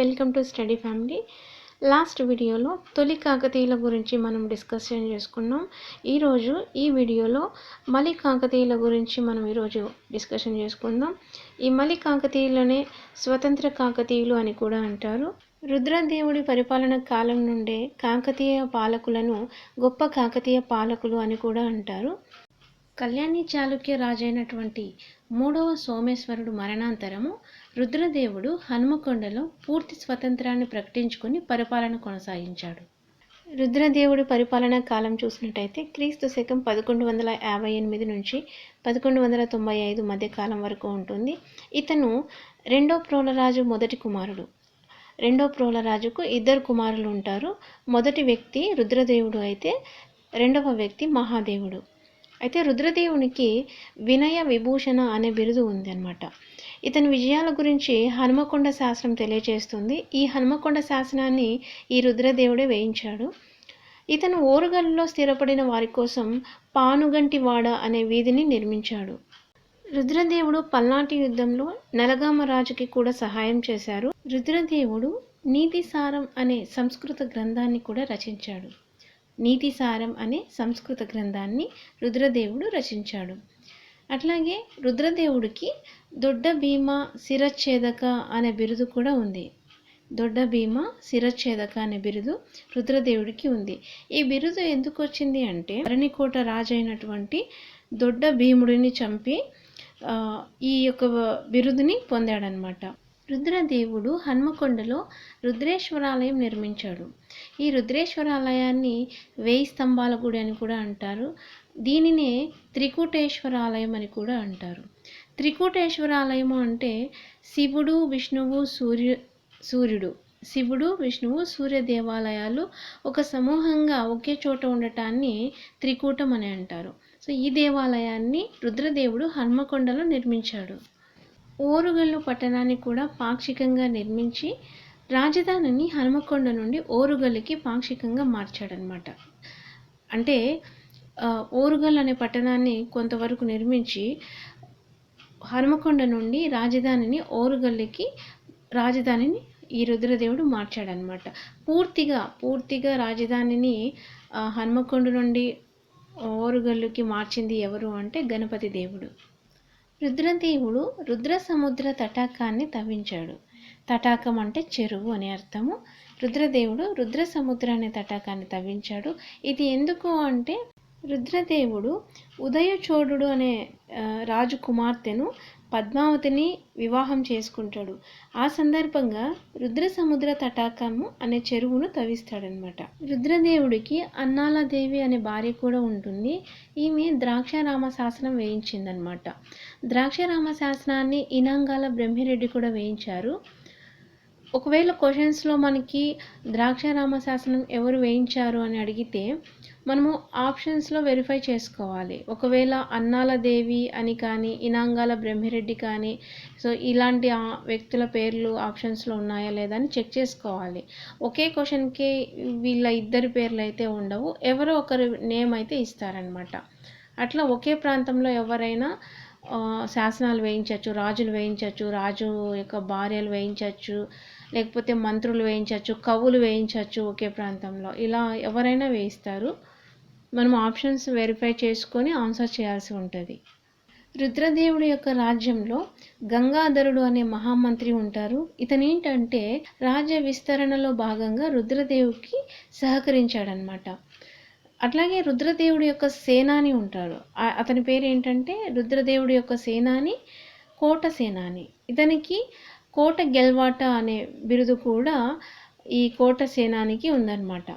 Welcome to study family. Last వీడియోలో తొలి కాకతీయుల గురించి మనం డిస్కషన్ చేసుకున్నాం. ఈరోజు ఈ వీడియోలో మలి కాకతీయుల గురించి మనం ఈరోజు డిస్కషన్ చేసుకుందాం. ఈ మలి కాకతీయులనే స్వతంత్ర కాకతీయులు అని కూడా అంటారు. రుద్రదేవుడి పరిపాలన కాలం నుండే కాకతీయ పాలకులను గొప్ప కాకతీయ పాలకులు అని కూడా అంటారు. కళ్యాణి చాళుక్య రాజైనటువంటి 3వ సోమేశ్వరుడు మరణాంతరము రుద్రదేవుడు హన్మకొండలో పూర్తి స్వతంత్రాన్ని ప్రకటించుకొని పరిపాలన కొనసాగించాడు. రుద్రదేవుడి పరిపాలనా కాలం చూసినట్టయితే క్రీస్తు శకం 1158 నుంచి 1195 మధ్య కాలం వరకు ఉంటుంది. ఇతను రెండో ప్రోలరాజు మొదటి కుమారుడు. రెండో ప్రోలరాజుకు 2 కుమారులు ఉంటారు. మొదటి వ్యక్తి రుద్రదేవుడు అయితే రెండవ వ్యక్తి మహాదేవుడు. అయితే రుద్రదేవునికి వినయ విభూషణ అనే బిరుదు ఉంది అన్నమాట. ఇతని విజయాల గురించి హనుమకొండ శాసనం తెలియజేస్తుంది. ఈ హనుమకొండ శాసనాన్ని ఈ రుద్రదేవుడే వేయించాడు. ఇతను ఓరుగల్లులో స్థిరపడిన వారి కోసం పానుగంటివాడ అనే వీధిని నిర్మించాడు. రుద్రదేవుడు పల్నాటి యుద్ధంలో నలగామ రాజుకి కూడా సహాయం చేశారు. రుద్రదేవుడు నీతిసారం అనే సంస్కృత గ్రంథాన్ని కూడా రచించాడు. నీతిసారం అనే సంస్కృత గ్రంథాన్ని రుద్రదేవుడు రచించాడు. అట్లాగే రుద్రదేవుడికి దొడ్డ భీమ శిరచ్ఛేదక అనే బిరుదు కూడా ఉంది. దొడ్డ భీమ శిరచ్ఛేదక అనే బిరుదు రుద్రదేవుడికి ఉంది. ఈ బిరుదు ఎందుకు వచ్చింది అంటే అరణికోట రాజు అయినటువంటి దొడ్డ భీముడిని చంపి ఈ యొక్క బిరుదుని పొందాడనమాట. రుద్రదేవుడు హన్మకొండలో రుద్రేశ్వరాలయం నిర్మించాడు. ఈ రుద్రేశ్వరాలయాన్ని 1000 స్తంభాల గుడి అని కూడా అంటారు. దీనినే త్రికూటేశ్వరాలయం అని కూడా అంటారు. త్రికూటేశ్వరాలయము అంటే శివుడు విష్ణువు సూర్యుడు శివుడు విష్ణువు సూర్య దేవాలయాలు ఒక సమూహంగా ఒకే చోట ఉండటాన్ని త్రికూటం అని అంటారు. సో ఈ దేవాలయాన్ని రుద్రదేవుడు హన్మకొండలో నిర్మించాడు. ఓరుగల్లు పట్టణాన్ని కూడా పాక్షికంగా నిర్మించి రాజధానిని హనుమకొండ నుండి ఓరుగల్లుకి పాక్షికంగా మార్చాడనమాట. అంటే ఓరుగల్ అనే పట్టణాన్ని కొంతవరకు నిర్మించి హనుమకొండ నుండి రాజధానిని ఓరుగల్లుకి రాజధానిని ఈ రుద్రదేవుడు మార్చాడనమాట. పూర్తిగా రాజధానిని హనుమకొండ నుండి ఓరుగల్లుకి మార్చింది ఎవరు అంటే గణపతి దేవుడు. రుద్రదేవుడు రుద్ర సముద్ర తటాకాన్ని తవ్వించాడు. తటాకం అంటే చెరువు అని అర్థము. రుద్రదేవుడు రుద్ర సముద్ర అనే తటాకాన్ని తవ్వించాడు. ఇది ఎందుకు అంటే రుద్రదేవుడు ఉదయచోడుడు అనే రాజు కుమార్తెను పద్మావతిని వివాహం చేసుకుంటాడు. ఆ సందర్భంగా రుద్ర సముద్ర తటాకము అనే చెరువును తవ్విస్తాడనమాట. రుద్రదేవుడికి అన్నాలదేవి అనే భార్య కూడా ఉంటుంది. ఈమె ద్రాక్షారామ శాసనం వేయించిందనమాట. ద్రాక్షారామ శాసనాన్ని ఇనంగాల బ్రహ్మిరెడ్డి కూడా వేయించారు. ఒకవేళ క్వశ్చన్స్లో మనకి ద్రాక్షారామ శాసనం ఎవరు వేయించారు అని అడిగితే మనము ఆప్షన్స్లో వెరిఫై చేసుకోవాలి. ఒకవేళ అన్నాలదేవి అని కానీ ఇనంగాల బ్రహ్మిరెడ్డి కానీ సో ఇలాంటి వ్యక్తుల పేర్లు ఆప్షన్స్లో ఉన్నాయా లేదా అని చెక్ చేసుకోవాలి. ఒకే క్వశ్చన్కి వీళ్ళ ఇద్దరి పేర్లు అయితే ఉండవు, ఎవరో ఒకరి నేమ్ అయితే ఇస్తారనమాట. అట్లా ఒకే ప్రాంతంలో ఎవరైనా శాసనాలు వేయించవచ్చు, రాజులు వేయించవచ్చు, రాజు యొక్క భార్యలు వేయించవచ్చు, లేకపోతే మంత్రులు వేయించవచ్చు, కవులు వేయించవచ్చు. ఒకే ప్రాంతంలో ఇలా ఎవరైనా వేయిస్తారు. మనం ఆప్షన్స్ వెరిఫై చేసుకొని ఆన్సర్ చేయాల్సి ఉంటుంది. రుద్రదేవుడి యొక్క రాజ్యంలో గంగాధరుడు అనే మహామంత్రి ఉంటారు. ఇతను ఏంటంటే రాజ్య విస్తరణలో భాగంగా రుద్రదేవుడికి సహకరించాడనమాట. అట్లాగే రుద్రదేవుడి యొక్క సేనాని ఉంటారు. అతని పేరు ఏంటంటే రుద్రదేవుడి యొక్క సేనాని కోట సేనాని. ఇతనికి కోట గెల్వాట అనే బిరుదు కూడా ఈ కోట సేనానికి ఉందన్నమాట.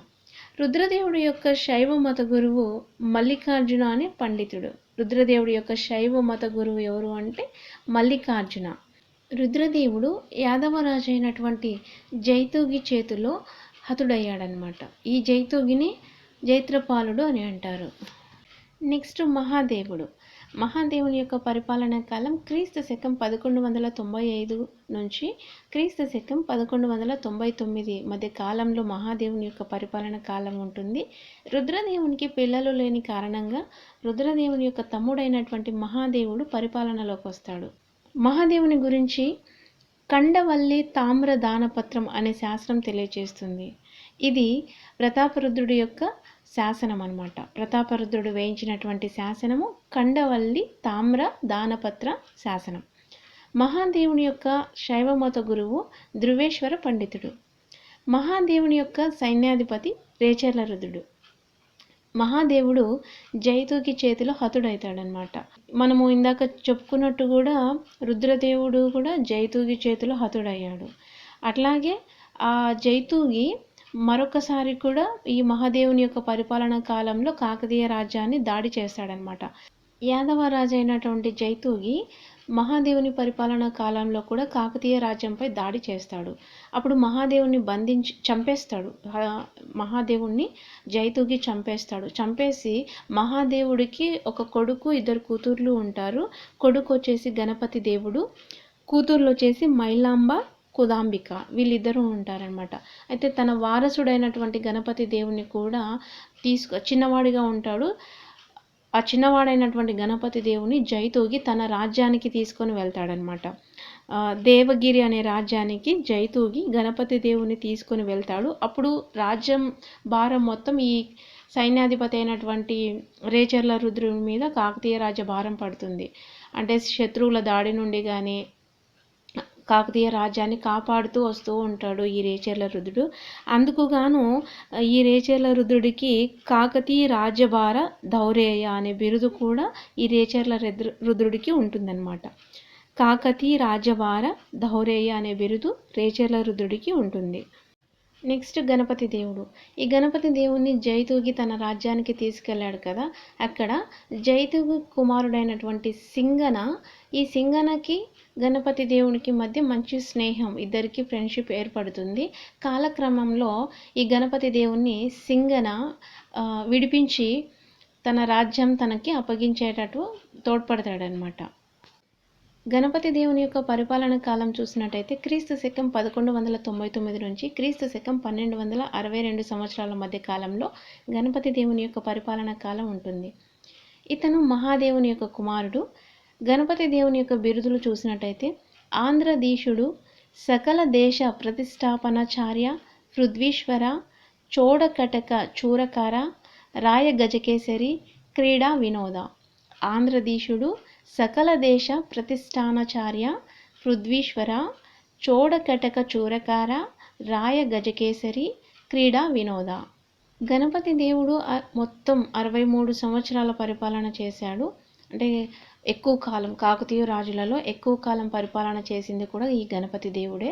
రుద్రదేవుడి యొక్క శైవ మత గురువు మల్లికార్జున అనే పండితుడు. రుద్రదేవుడి యొక్క శైవ మత గురువు ఎవరు అంటే మల్లికార్జున. రుద్రదేవుడు యాదవరాజు అయినటువంటి జైతూగి చేతిలో హతుడయ్యాడనమాట. ఈ జైతూగిని జైత్రపాలుడు అని అంటారు. నెక్స్ట్ మహాదేవుని యొక్క పరిపాలనా కాలం క్రీస్తు శకం 1195 నుంచి క్రీస్తు శకం 1199 మధ్య కాలంలో మహాదేవుని యొక్క పరిపాలన కాలం ఉంటుంది. రుద్రదేవునికి పిల్లలు లేని కారణంగా రుద్రదేవుని యొక్క తమ్ముడైనటువంటి మహాదేవుడు పరిపాలనలోకి వస్తాడు. మహాదేవుని గురించి కండవల్లి తామ్ర దానపత్రం అనే శాసనం తెలియజేస్తుంది. ఇది ప్రతాపరుద్రుడి యొక్క శాసనం అన్నమాట. ప్రతాపరుద్రుడు వేయించినటువంటి శాసనము కండవల్లి తామ్ర దానపత్ర శాసనం. మహాదేవుని యొక్క శైవమత గురువు ధృవేశ్వర పండితుడు. మహాదేవుని యొక్క సైన్యాధిపతి రేచర్ల రుద్రుడు. మహాదేవుడు జైతుకి చేతిలో హతుడవుతాడనమాట. మనము ఇందాక చెప్పుకున్నట్టు కూడా రుద్రదేవుడు కూడా జైతుకి చేతిలో హతుడయ్యాడు. అట్లాగే ఆ జైతుగి మరొకసారి కూడా ఈ మహాదేవుని యొక్క పరిపాలనా కాలంలో కాకతీయ రాజ్యాన్ని దాడి చేస్తాడనమాట. యాదవ రాజు అయినటువంటి జైతుగి మహాదేవుని పరిపాలనా కాలంలో కూడా కాకతీయ రాజ్యంపై దాడి చేస్తాడు. అప్పుడు మహాదేవుని చంపేస్తాడు. మహాదేవుణ్ణి జైతుగి చంపేసి మహాదేవుడికి ఒక కొడుకు, 2 కూతుర్లు ఉంటారు. కొడుకు వచ్చేసి గణపతి దేవుడు, కూతుర్లు వచ్చేసి మైలాంబ, కుదాంబిక, వీళ్ళిద్దరూ ఉంటారనమాట. అయితే తన వారసుడైనటువంటి గణపతి దేవుని కూడా చిన్నవాడిగా ఉంటాడు. ఆ చిన్నవాడైనటువంటి గణపతి దేవుని జైతుగి తన రాజ్యానికి తీసుకొని వెళ్తాడనమాట. దేవగిరి అనే రాజ్యానికి జైతుగి గణపతి దేవుని తీసుకొని వెళ్తాడు. అప్పుడు రాజ్యం భారం మొత్తం ఈ సైన్యాధిపతి అయినటువంటి రేచర్ల రుద్రుని మీద కాకతీయ రాజ్య భారం పడుతుంది. అంటే శత్రువుల దాడి నుండి కానీ కాకతీయ రాజ్యాన్ని కాపాడుతూ వస్తూ ఉంటాడు ఈ రేచర్ల రుద్రుడు. అందుకుగాను ఈ రేచర్ల రుద్రుడికి కాకతీయ రాజ్యభార ధౌరేయ అనే బిరుదు కూడా ఈ రేచర్ల రుద్రుడికి ఉంటుందన్నమాట. కాకతీయ రాజ్యభార ధౌరేయ అనే బిరుదు రేచర్ల రుద్రుడికి ఉంటుంది. నెక్స్ట్ గణపతి దేవుడు. ఈ గణపతి దేవుణ్ణి జైతుగి తన రాజ్యానికి తీసుకెళ్ళాడు కదా. అక్కడ జైతుగి కుమారుడైనటువంటి సింగన, ఈ సింగనకి గణపతి దేవునికి మధ్య మంచి స్నేహం, ఇద్దరికి ఫ్రెండ్షిప్ ఏర్పడుతుంది. కాలక్రమంలో ఈ గణపతి దేవుణ్ణి సింగన విడిపించి తన రాజ్యం తనకి అప్పగించేటట్టు తోడ్పడతాడనమాట. గణపతి దేవుని యొక్క పరిపాలన కాలం చూసినట్టయితే క్రీస్తు శకం 1199 నుంచి క్రీస్తు శకం 1262 సంవత్సరాల మధ్య కాలంలో గణపతి దేవుని యొక్క పరిపాలన కాలం ఉంటుంది. ఇతను మహాదేవుని యొక్క కుమారుడు. గణపతి దేవుని యొక్క బిరుదులు చూసినట్టయితే ఆంధ్రదీశుడు, సకల దేశ ప్రతిష్టాపనాచార్య, పృథ్వీశ్వర, చోడకటక చూరకార, రాయ గజకేసరి, క్రీడా వినోద. ఆంధ్రదీశుడు, సకల దేశ ప్రతిష్టానాచార్య, పృథ్వీశ్వర, చోడకటక చూరకార, రాయ గజకేసరి, క్రీడా వినోద. గణపతి దేవుడు మొత్తం 63 సంవత్సరాల పరిపాలన చేశాడు. అంటే ఎక్కువ కాలం, కాకతీయ రాజులలో ఎక్కువ కాలం పరిపాలన చేసింది కూడా ఈ గణపతి దేవుడే.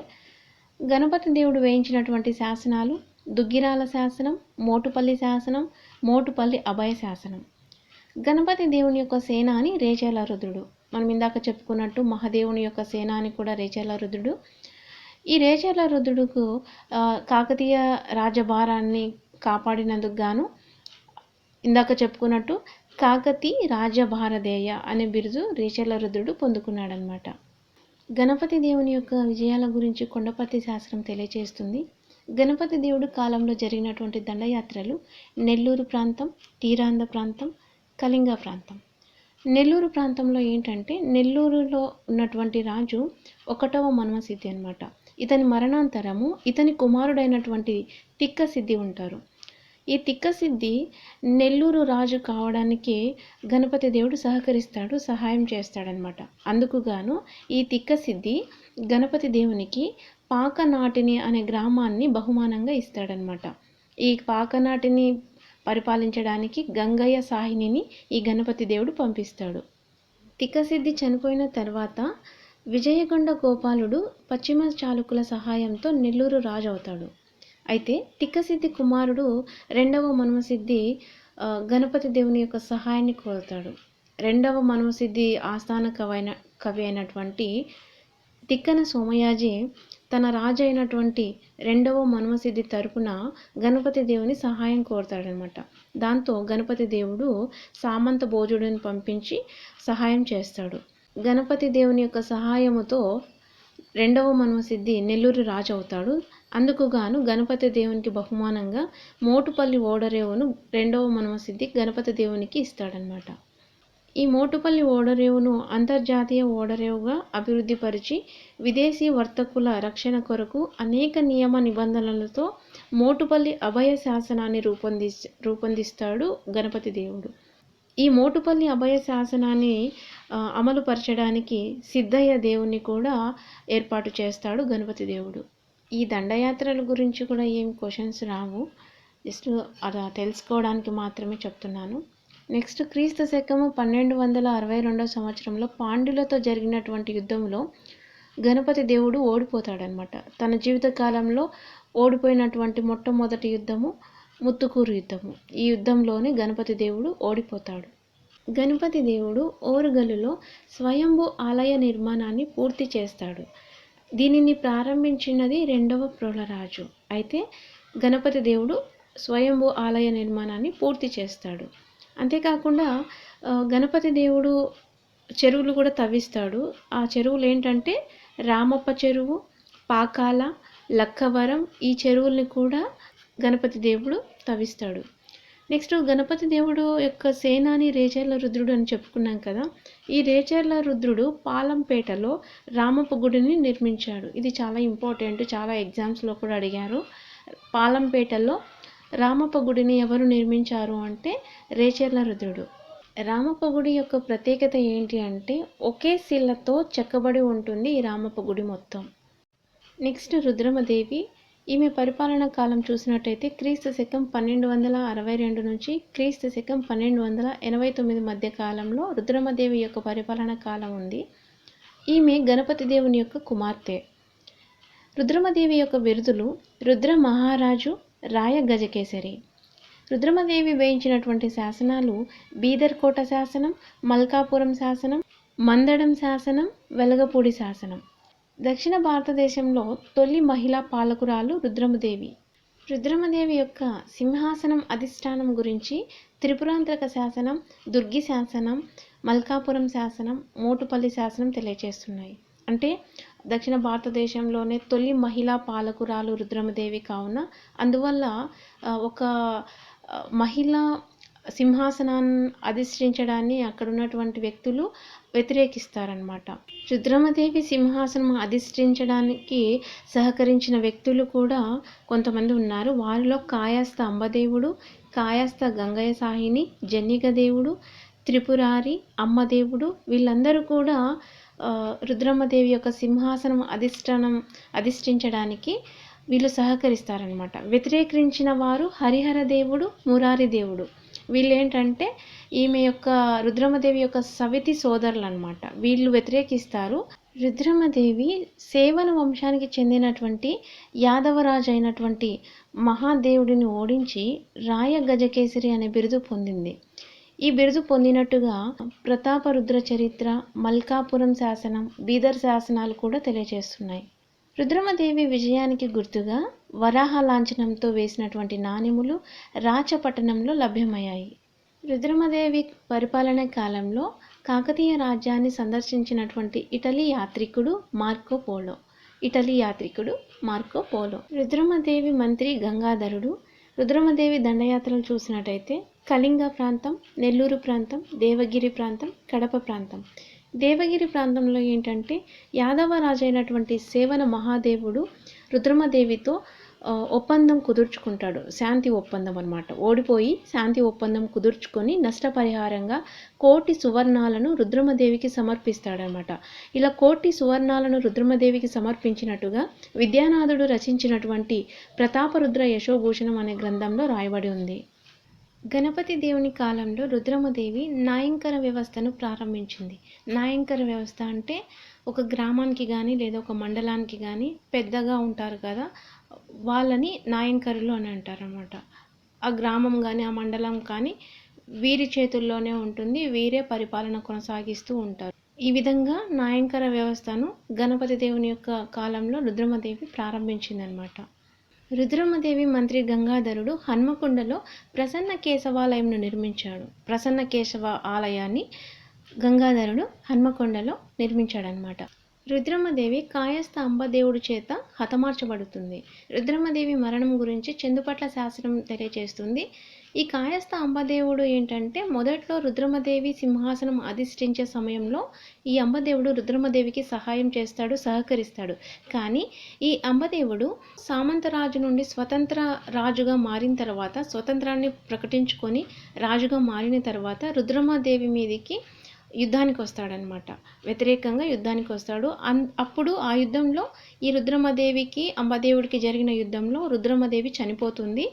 గణపతి దేవుడు వేయించినటువంటి శాసనాలు దుగ్గిరాల శాసనం, మోటుపల్లి శాసనం, మోటుపల్లి అభయ శాసనం. గణపతి దేవుని యొక్క సేనాని రేచర్ల రుద్రుడు. మనం ఇందాక చెప్పుకున్నట్టు మహాదేవుని యొక్క సేనాని కూడా రేచర్ల రుద్రుడు. ఈ రేచర్ల రుద్రుడుకు కాకతీయ రాజభారాన్ని కాపాడినందుకు గాను ఇందాక చెప్పుకున్నట్టు కాకతీ రాజభారదేయ అనే బిరుదు రేచర్ల రుద్రుడు పొందుకున్నాడనమాట. గణపతి దేవుని యొక్క విజయాల గురించి కొండపర్తి శాస్త్రం తెలియజేస్తుంది. గణపతి దేవుడు కాలంలో జరిగినటువంటి దండయాత్రలు నెల్లూరు ప్రాంతం, తీరాంధ్ర ప్రాంతం, కళింగ ప్రాంతం. నెల్లూరు ప్రాంతంలో ఏంటంటే నెల్లూరులో ఉన్నటువంటి రాజు 1వ మన్మసిద్ధి అనమాట. ఇతని మరణాంతరము ఇతని కుమారుడైనటువంటి తిక్కసిద్ధి ఉంటారు. ఈ తిక్కసిద్ధి నెల్లూరు రాజు కావడానికి గణపతి దేవుడు సహాయం చేస్తాడనమాట. అందుకుగాను ఈ తిక్కసిద్ధి గణపతి దేవునికి పాకనాటిని అనే గ్రామాన్ని బహుమానంగా ఇస్తాడనమాట. ఈ పాకనాటిని పరిపాలించడానికి గంగయ్య సాహినిని ఈ గణపతి దేవుడు పంపిస్తాడు. తిక్కసిద్ధి చనిపోయిన తర్వాత విజయగొండ గోపాలుడు పశ్చిమ చాళుక్యుల సహాయంతో నెల్లూరు రాజు అవుతాడు. అయితే తిక్కసిద్ధి కుమారుడు 2వ మన్మసిద్ధి గణపతి దేవుని యొక్క సహాయాన్ని కోరుతాడు. 2వ మన్మసిద్ధి ఆస్థాన కవి అయినటువంటి తిక్కన సోమయాజి తన రాజు అయినటువంటి 2వ మన్మసిద్ధి తరపున గణపతి దేవుని సహాయం కోరుతాడనమాట. దాంతో గణపతి దేవుడు సామంత భోజుడిని పంపించి సహాయం చేస్తాడు. గణపతి దేవుని యొక్క సహాయముతో 2వ మన్మసిద్ధి నెల్లూరు రాజు అవుతాడు. అందుకుగాను గణపతి దేవునికి బహుమానంగా మోటుపల్లి ఓడరేవును 2వ మన్మసిద్ధి గణపతి దేవునికి ఇస్తాడనమాట. ఈ మోటుపల్లి ఓడరేవును అంతర్జాతీయ ఓడరేవుగా అభివృద్ధిపరిచి విదేశీ వర్తకుల రక్షణ కొరకు అనేక నియమ నిబంధనలతో మోటుపల్లి అభయ శాసనాన్ని రూపొందిస్తాడు గణపతి దేవుడు. ఈ మోటుపల్లి అభయ శాసనాన్ని అమలుపరచడానికి సిద్ధయ్య దేవుణ్ణి కూడా ఏర్పాటు చేస్తాడు గణపతి దేవుడు. ఈ దండయాత్రల గురించి కూడా ఏం క్వశ్చన్స్ రావు, జస్ట్ అలా తెలుసుకోవడానికి మాత్రమే చెప్తున్నాను. నెక్స్ట్ క్రీస్తు శకము 1262 సంవత్సరంలో పాండ్యులతో జరిగినటువంటి యుద్ధంలో గణపతి దేవుడు ఓడిపోతాడనమాట. తన జీవితకాలంలో ఓడిపోయినటువంటి మొట్టమొదటి యుద్ధము ముత్తుకూరు యుద్ధము. ఈ యుద్ధంలోనే గణపతి దేవుడు ఓడిపోతాడు. గణపతి దేవుడు ఓరుగల్లులో స్వయంభూ ఆలయ నిర్మాణాన్ని పూర్తి చేస్తాడు. దీనిని ప్రారంభించినది 2వ ప్రోలరాజు. అయితే గణపతి దేవుడు స్వయంభూ ఆలయ నిర్మాణాన్ని పూర్తి చేస్తాడు. అంతేకాకుండా గణపతి దేవుడు చెరువులు కూడా తవ్విస్తాడు. ఆ చెరువులు ఏంటంటే రామప్ప చెరువు, పాకాల, లక్కవరం, ఈ చెరువుల్ని కూడా గణపతి దేవుడు తవ్విస్తాడు. నెక్స్ట్ గణపతి దేవుడు యొక్క సేనాని రేచర్ల రుద్రుడు అని చెప్పుకున్నాం కదా. ఈ రేచర్ల రుద్రుడు పాలంపేటలో రామప్ప గుడిని నిర్మించాడు. ఇది చాలా ఇంపార్టెంట్, చాలా ఎగ్జామ్స్లో కూడా అడిగారు. పాలంపేటలో రామప్ప గుడిని ఎవరు నిర్మించారు అంటే రేచర్ల రుద్రుడు. రామప్ప గుడి యొక్క ప్రత్యేకత ఏంటి అంటే ఒకే శిలతో చెక్కబడి ఉంటుంది ఈ రామప్ప గుడి మొత్తం. నెక్స్ట్ రుద్రమదేవి. ఈమె పరిపాలనా కాలం చూసినట్టయితే క్రీస్తు శకం 1262 నుంచి క్రీస్తు శకం 1289 మధ్య కాలంలో రుద్రమదేవి యొక్క పరిపాలనా కాలం ఉంది. ఈమె గణపతి దేవుని యొక్క కుమార్తె. రుద్రమదేవి యొక్క బిరుదులు రుద్ర మహారాజు, రాయ గజకేసరి. రుద్రమదేవి వేయించినటువంటి శాసనాలు బీదర్ కోట శాసనం, మల్కాపురం శాసనం, మందడం శాసనం, వెలగపూడి శాసనం. దక్షిణ భారతదేశంలో తొలి మహిళా పాలకురాలు రుద్రమదేవి. రుద్రమదేవి యొక్క సింహాసనం అధిష్టానం గురించి త్రిపురాంతక శాసనం, దుర్గి శాసనం, మల్కాపురం శాసనం, మోటుపల్లి శాసనం తెలియజేస్తున్నాయి. అంటే దక్షిణ భారతదేశంలోనే తొలి మహిళా పాలకురాలు రుద్రమదేవి కావున అందువల్ల ఒక మహిళ సింహాసనాన్ని అధిష్ఠించడాన్ని అక్కడ ఉన్నటువంటి వ్యక్తులు వ్యతిరేకిస్తారనమాట. రుద్రమదేవి సింహాసనం అధిష్ఠించడానికి సహకరించిన వ్యక్తులు కూడా కొంతమంది ఉన్నారు. వారిలో కాయస్థ అంబదేవుడు, కాయస్థ గంగయ్య సాహిని, జన్నిగ దేవుడు, త్రిపురారి, అమ్మదేవుడు, వీళ్ళందరూ కూడా రుద్రమదేవి యొక్క సింహాసనం అధిష్ఠించడానికి వీళ్ళు సహకరిస్తారనమాట. వ్యతిరేకించిన వారు హరిహర దేవుడు, మురారి దేవుడు. వీళ్ళు ఏంటంటే ఈమె యొక్క రుద్రమదేవి యొక్క సవితి సోదరులు అనమాట. వీళ్ళు వ్యతిరేకిస్తారు. రుద్రమదేవి సేవన వంశానికి చెందినటువంటి యాదవరాజు అయినటువంటి మహాదేవుడిని ఓడించి రాయ గజకేసరి అనే బిరుదు పొందింది. ఈ బిరుదు పొందినట్టుగా ప్రతాపరుద్ర చరిత్ర, మల్కాపురం శాసనం, బీదర్ శాసనాలు కూడా తెలియజేస్తున్నాయి. రుద్రమదేవి విజయానికి గుర్తుగా వరాహ లాంఛనంతో వేసినటువంటి నాణెములు రాచపట్టణంలో లభ్యమయ్యాయి. రుద్రమదేవి పరిపాలనా కాలంలో కాకతీయ రాజ్యాన్ని సందర్శించినటువంటి ఇటలీ యాత్రికుడు మార్కో పోలో. రుద్రమదేవి మంత్రి గంగాధరుడు. రుద్రమదేవి దండయాత్రలు చూసినట్టయితే కళింగ ప్రాంతం, నెల్లూరు ప్రాంతం, దేవగిరి ప్రాంతం, కడప ప్రాంతం. దేవగిరి ప్రాంతంలో ఏంటంటే యాదవ రాజైనటువంటి సేవన మహాదేవుడు రుద్రమదేవితో ఒప్పందం కుదుర్చుకుంటాడు. శాంతి ఒప్పందం అన్నమాట. ఓడిపోయి శాంతి ఒప్పందం కుదుర్చుకొని నష్టపరిహారంగా 1,000,000 సువర్ణాలను రుద్రమదేవికి సమర్పిస్తాడనమాట. ఇలా 1,000,000 సువర్ణాలను రుద్రమదేవికి సమర్పించినట్టుగా విద్యానాథుడు రచించినటువంటి ప్రతాపరుద్ర యశోభూషణం అనే గ్రంథంలో రాయబడి ఉంది. గణపతి దేవుని కాలంలో రుద్రమదేవి నాయంకర వ్యవస్థను ప్రారంభించింది. నాయంకర వ్యవస్థ అంటే ఒక గ్రామానికి కానీ లేదా ఒక మండలానికి కానీ పెద్దగా ఉంటారు కదా, వాళ్ళని నాయంకరులు అని అంటారన్నమాట. ఆ గ్రామం కానీ ఆ మండలం కానీ వీరి చేతుల్లోనే ఉంటుంది, వీరే పరిపాలన కొనసాగిస్తూ ఉంటారు. ఈ విధంగా నాయంకర వ్యవస్థను గణపతి దేవుని యొక్క కాలంలో రుద్రమదేవి ప్రారంభించిందనమాట. రుద్రమదేవి మంత్రి గంగాధరుడు హన్మకొండలో ప్రసన్న కేశవాలయంను నిర్మించాడు. ప్రసన్న కేశవ ఆలయాన్ని గంగాధరుడు హన్మకొండలో నిర్మించాడనమాట. రుద్రమదేవి కాయస్థ అంబదేవుడి చేత హతమార్చబడుతుంది. రుద్రమదేవి మరణం గురించి చందుపట్ల శాసనం తెలియజేస్తుంది. ఈ కాయస్థ అంబదేవుడు ఏంటంటే మొదట్లో రుద్రమదేవి సింహాసనం అధిష్ఠించే సమయంలో ఈ అంబదేవుడు రుద్రమదేవికి సహాయం చేస్తాడు, సహకరిస్తాడు. కానీ ఈ అంబదేవుడు సామంతరాజు నుండి స్వతంత్ర రాజుగా మారిన తర్వాత, స్వతంత్రాన్ని ప్రకటించుకొని రాజుగా మారిన తర్వాత రుద్రమదేవి మీదికి యుద్ధానికి వస్తాడనమాట. వ్యతిరేకంగా యుద్ధానికి వస్తాడు. అప్పుడు ఆ యుద్ధంలో ఈ రుద్రమదేవికి అంబదేవుడికి జరిగిన యుద్ధంలో రుద్రమదేవి చనిపోతుంది.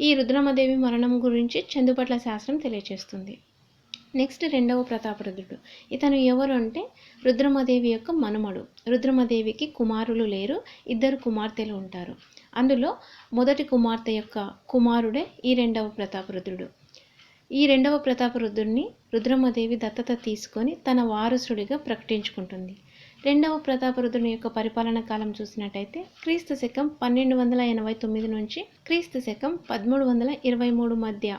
ఈ రుద్రమదేవి మరణం గురించి చందుపట్ల శాస్త్రం తెలియచేస్తుంది. నెక్స్ట్ రెండవ ప్రతాపరుద్రుడు. ఇతను ఎవరు అంటే రుద్రమదేవి యొక్క మనుమడు. రుద్రమదేవికి కుమారులు లేరు, 2 కుమార్తెలు ఉంటారు. అందులో మొదటి కుమార్తె యొక్క కుమారుడే ఈ రెండవ ప్రతాపరుద్రుడు. ఈ రెండవ ప్రతాపరుద్రుడిని రుద్రమదేవి దత్తత తీసుకొని తన వారసుడిగా ప్రకటించుకుంటుంది. రెండవ ప్రతాపరుద్రుని యొక్క పరిపాలన కాలం చూసినట్టయితే క్రీస్తు శకం 1289 నుంచి క్రీస్తు శకం 1323 మధ్య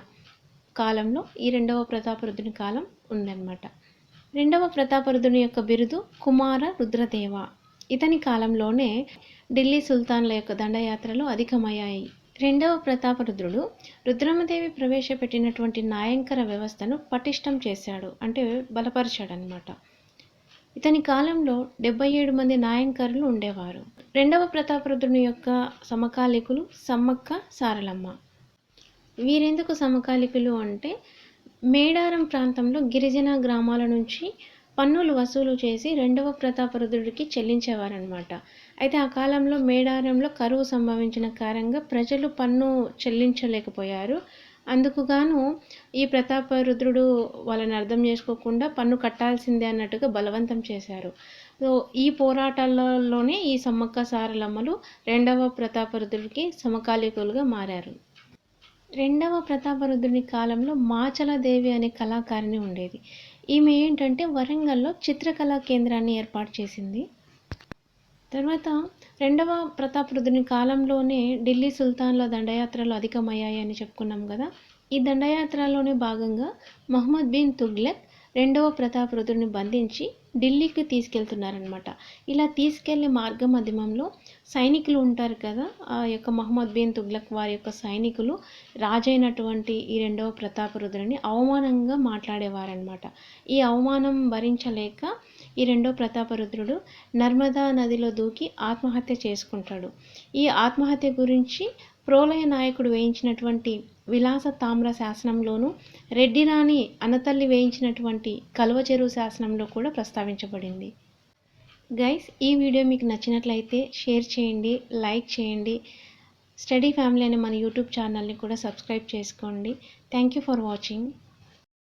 కాలంలో ఈ రెండవ ప్రతాపరుద్రుని కాలం ఉందన్నమాట. రెండవ ప్రతాపరుద్రుని యొక్క బిరుదు కుమార రుద్రదేవ. ఇతని కాలంలోనే ఢిల్లీ సుల్తాన్ల యొక్క దండయాత్రలు అధికమయ్యాయి. రెండవ ప్రతాపరుద్రుడు రుద్రమదేవి ప్రవేశపెట్టినటువంటి న్యాయంకర వ్యవస్థను పటిష్టం చేశాడు, అంటే బలపరిచాడనమాట. ఇతని కాలంలో 77 మంది నాయంకరులు ఉండేవారు. రెండవ ప్రతాపరుద్రుని యొక్క సమకాలికులు సమ్మక్క సారలమ్మ. వీరెందుకు సమకాలికులు అంటే మేడారం ప్రాంతంలో గిరిజన గ్రామాల నుంచి పన్నులు వసూలు చేసి రెండవ ప్రతాపరుద్రుడికి చెల్లించేవారనమాట. అయితే ఆ కాలంలో మేడారంలో కరువు సంభవించిన కారణంగా ప్రజలు పన్ను చెల్లించలేకపోయారు. అందుకుగాను ఈ ప్రతాపరుద్రుడు వాళ్ళని అర్థం చేసుకోకుండా పన్ను కట్టాల్సిందే అన్నట్టుగా బలవంతం చేశారు. సో ఈ పోరాటాలలోనే ఈ సమ్మక్క సారలమ్మలు రెండవ ప్రతాపరుద్రుడికి సమకాలికులుగా మారారు. రెండవ ప్రతాపరుద్రుని కాలంలో మాచలదేవి అనే కళాకారిణి ఉండేది. ఈమె ఏంటంటే వరంగల్లో చిత్రకళా కేంద్రాన్ని ఏర్పాటు చేసింది. తర్వాత రెండవ ప్రతాపరుద్రుని కాలంలోనే ఢిల్లీ సుల్తాన్ల దండయాత్రలు అధికమయ్యాయని చెప్పుకున్నాం కదా. ఈ దండయాత్రలోనే భాగంగా మహమ్మద్ బిన్ తుగ్లక్ రెండవ ప్రతాపరుద్రుని బంధించి ఢిల్లీకి తీసుకెళ్తున్నారనమాట. ఇలా తీసుకెళ్లే మార్గ మధ్యమంలో సైనికులు ఉంటారు కదా, ఆ యొక్క మహమ్మద్ బిన్ తుగ్లక్ వారి యొక్క సైనికులు రాజైనటువంటి ఈ రెండవ ప్రతాపరుద్రుని అవమానంగా మాట్లాడేవారనమాట. ఈ అవమానం భరించలేక ఈ రెండవ ప్రతాపరుద్రుడు నర్మదా నదిలో దూకి ఆత్మహత్య చేసుకుంటాడు. ఈ ఆత్మహత్య గురించి ప్రోలయ నాయకుడు వేయించినటువంటి విలాస తామ్ర శాసనంలోను, రెడ్డి రాణి అనతల్లి వేయించినటువంటి కలువ చెరువు శాసనంలో కూడా ప్రస్తావించబడింది. గైస్, ఈ వీడియో మీకు నచ్చినట్లయితే షేర్ చేయండి, లైక్ చేయండి. స్టడీ ఫ్యామిలీ అనే మన యూట్యూబ్ ఛానల్ని కూడా సబ్స్క్రైబ్ చేసుకోండి. Thank you for watching.